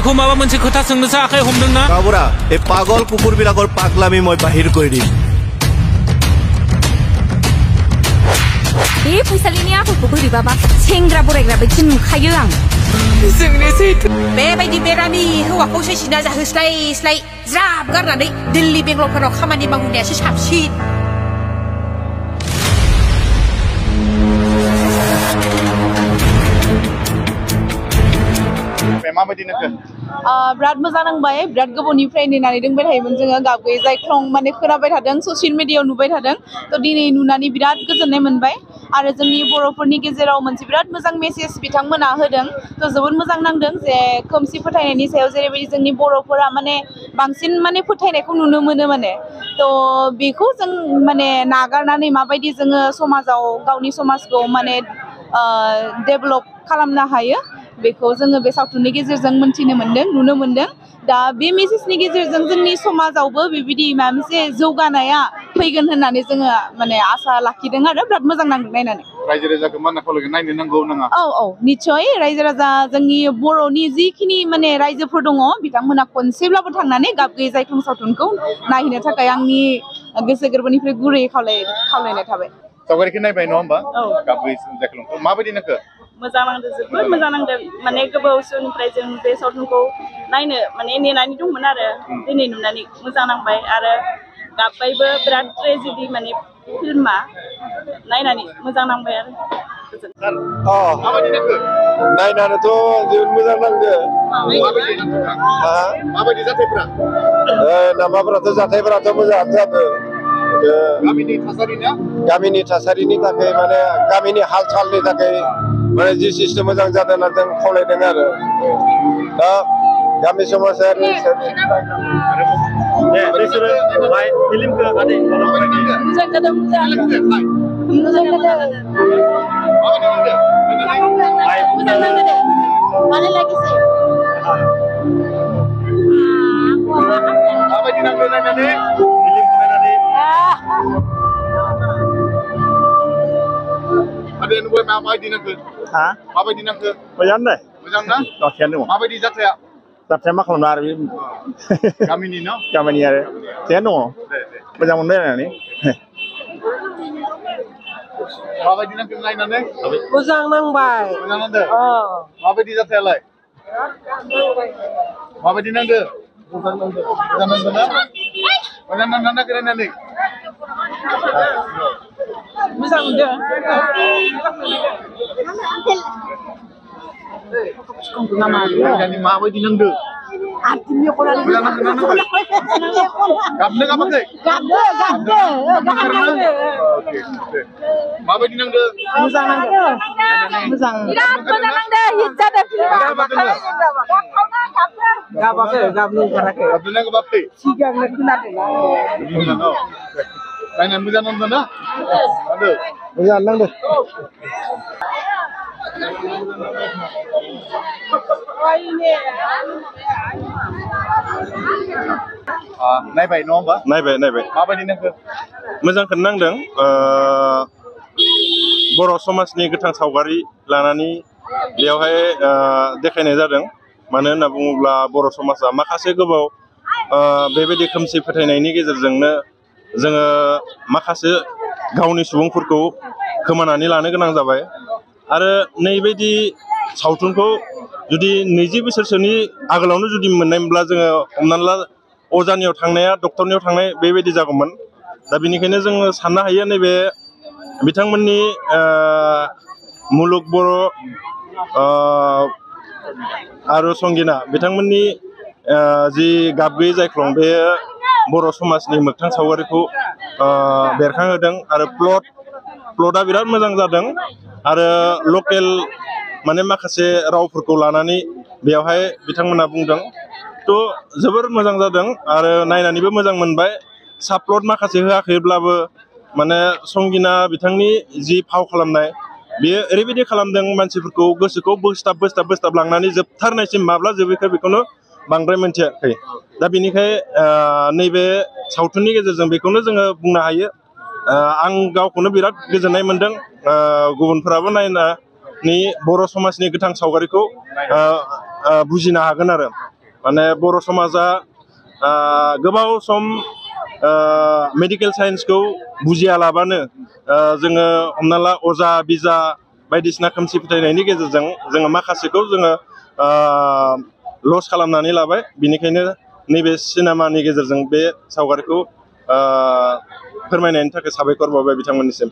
बेखौ माबा मोनसे खोथा सोंनोसो आखाइ हमदोंना बाबुरा ए पागल कुकुर बिलाकर पागलामी মই बाहिर কৰি দিম बे फैसालिनि आखलखौ बोरैबाबा सेंग्रा बोरायग्रा बायदि नुखायो आं जोंनि सैथो बेबायदि बेरामि हौवाखौसो सिना जाहोस्लाय ज्राब गारनानै दिल्ली बेंगलरफोराव खामानि मावहैनायासो साबसिन माबायदि नोंखो बिराद मोजां नांबाय बिराद गोबावनिफ्राय नेनानै दोंबाय थायोमोन जोङो गाबगै जायख्लं माने खोनाबाय थादों ससियेल मिडियायाव नुबाय थादों थ' दिनै नुनानै बिराद गोजोननाय मोनबाय आरो जोंनि बर'फोरनि गेजेराव मोनसे बिराद मोजां मेसेज बिथांमोना होदों थ' जोबोद मोजां नांदों जे खोमसि फोथायनायनि सायाव जेरैबायदि जोंनि बर'फोरा माने बांसिन माने फोथायनायखौ नुनो मोनो माने थ' बेखौ जों माने नागारनानै माबायदि जोङो समाजाव गावनि समाजखौ माने डेभेलप खालामनो हायो बेखौ जोङो बे सावथुननि गेजेरजों मोनथिनो मोन्दों नुनो मोन्दों दा बे मेसेजनि गेजेरजों जोंनि समाजावबो बेबायदि माबा मोनसे जौगानाया फैगोन होननानै जोङो माने आसा लाखिदों आरो बिराद मोजां नांदों नायनानै रायजो राजाखौ मा खालामगोन नायनो नांगौ नाङा औ निस्सय रायजो राजा जोंनि बर'नि जिखिनि माने रायजोफोर दङ बिथांमोना खनसेब्लाबो थांनानै गाबगैयै जायख्लं सावथुनखौ नायहैनो थाखाय आंनि गोसो गोरबोनिफ्राय गुरैयै खावलायनाय थाबाय सावगारिखौ नायबाय नङा होमबा गाबगैयै जायख्लंखौ माबायदि नोंखो मोजां नांदों जोबोद मोजां नांदों माने गोबाव समनिफ्राय जों बे सावथुनखौ नायनो माने नेनानै दंमोन आरो दिनै नुनानै मोजां नांबाय आरो गाबबायबो बिराद ट्रेजेडि माने फिल्मा नायनानै मोजां नांबाय आरो माबायदि नोंखो नायनानैथ' जोबोद मोजां नांदो माबायदि जाथायफोरा जाथायफोराथ' मोजाङानो जादों गामिनि थासारिनि थाखाय माने गामिनि हाल सालनि थाखाय माने जि सिस्टेम मोजां जादों होनना जों खावलायदों आरो दा गामि समाजारि माबायदि नांखो माबायदि नांखो मोजां दे मोजां ना माबायदि जाथाया मा खालामनो आरो गामिनि न गामिनि आरो थिगानो दङ मोजां मोनबाय नायनानै माबायदि नांखो नायनानै मोजां नांबाय मोजां नांदों माबायदि जाथायालाय माबायदि नांदो मोजां नांदों ना मोजां नांदों ना नायनानै मोजां मोनदों माबायदि नांदों गाबनो गाबाखै माबायदि नांदों मोजां नांदों मोजां बिराद मोजां नांदों हिट जादों गाबाखै गाबनो ओंखाराखै गाबनो गाबाखै सिगांनो खोनादों नायनानै मोजां नांदों ना मोजां नांदों नायबाय नङा होमबा नायबाय माबायदि नांखो मोजांखौनो नांदों बर' समाजनि गोथां सावगारि लानानै बेयावहाय देखायनाय जादों मानो होनना बुङोब्ला बर' समाजा माखासे गोबाव बेबायदि खोमसि फोथायनायनि गेजेरजोंनो जोङो माखासे गावनि सुबुंफोरखौ खोमानानै लानो गोनां जाबाय आरो नैबायदि सावथुनखौ जुदि 20 बोसोरसोनि आगोलावनो जुदि मोननायमोनब्ला जोङो हमनानै ला अजानियाव थांनाया डक्टरनियाव थांनाय बेबायदि जागौमोन दा बेनिखायनो जोङो साननो हायो नैबे बिथांमोननि मुलुग बर' आरो संगिना बिथांमोननि जि गाबगैयै जायख्लं बे बर' समाजनि मोगथां सावगारिखौ बेरखांहोदों आरो प्लटआ बिराद मोजां जादों आरो लकेल माने माखासे रावफोरखौ लानानै बेयावहाय बिथांमोना बुंदों थ' जोबोर मोजां जादों आरो नायनानैबो मोजां मोनबाय साप्लट माखासे होआखैब्लाबो माने संगिना बिथांनि जि फाव खालामनाय बेयो ओरैबायदि खालामदों मानसिफोरखौ गोसोखौ बोसताब लांनानै जोबथारनायसिम माब्ला जोबैखो बेखौनो बांद्राय मोनथियाखै दा बेनिखाय नैबे सावथुननि गेजेरजों बेखौनो जोङो बुंनो हायो आं गावखौनो बिराद गोजोननाय मोनदों गुबुनफोराबो नायनानै बर' समाजनि गोथां सावगारिखौ बुजिनो हागोन आरो माने बर' समाजा गोबाव सम मेडिकेल साइन्सखौ बुजियालाबानो जोङो हमना ला अजा बिजा बायदिसिना खोमसि फोथायनायनि गेजेरजों जोङो माखासेखौ जोङो लस खालामनानै लाबाय बिनिखायनो नैबे सिनेमानि गेजेरजों बे सावगारिखौ फोरमायनायनि थाखाय साबायखर बावबाय बिथांमोननिसिम